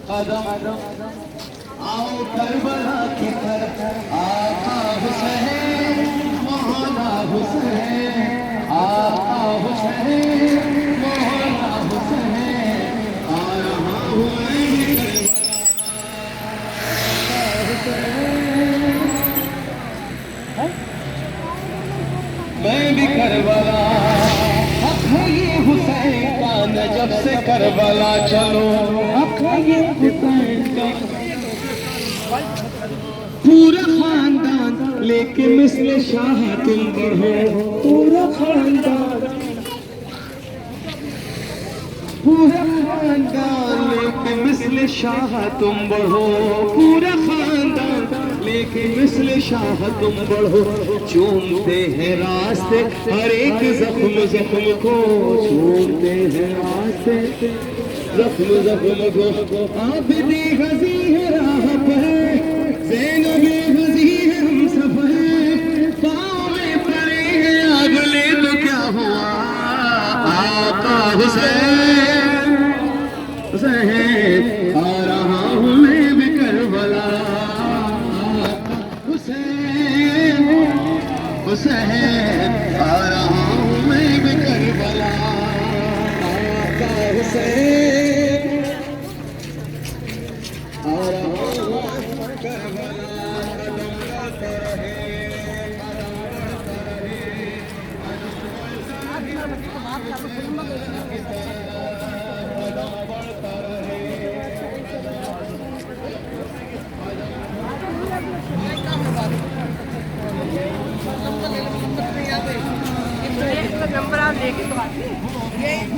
कदम आओ करबला की तरफ आका हुसैन मौला हुसैन आका हुसैन मौला हुसैन आ रहा हूँ मैं भी करबला हक है ये हुसैन का नजब से करबला चलो हक है ये हुसैन का पूरा खानदान लेके मिस्ल शाह तुम बढ़ो पूरा खानदान लेके मिस्ल शाह तुम बढ़ो पूरा खानदान लेके मिस्ल शाह तुम बढ़ो चूमते हैं रास्ते हर एक जख्म जख्म को चूमते हैं रास्ते जख्म जख्म को आबिदी गजी है राह पर ज़ैनबे गजी है हम सफर पाँव में पड़े हैं अगले तो क्या हुआ आका हुसैन हुसैन आ रहा हूँ मैं भी करबला हुसैन हुसैन आ रहा हूँ मैं भी करबला आका हुसैन आ रहा हूँ करबला नंबर आप लेके तो आते हैं।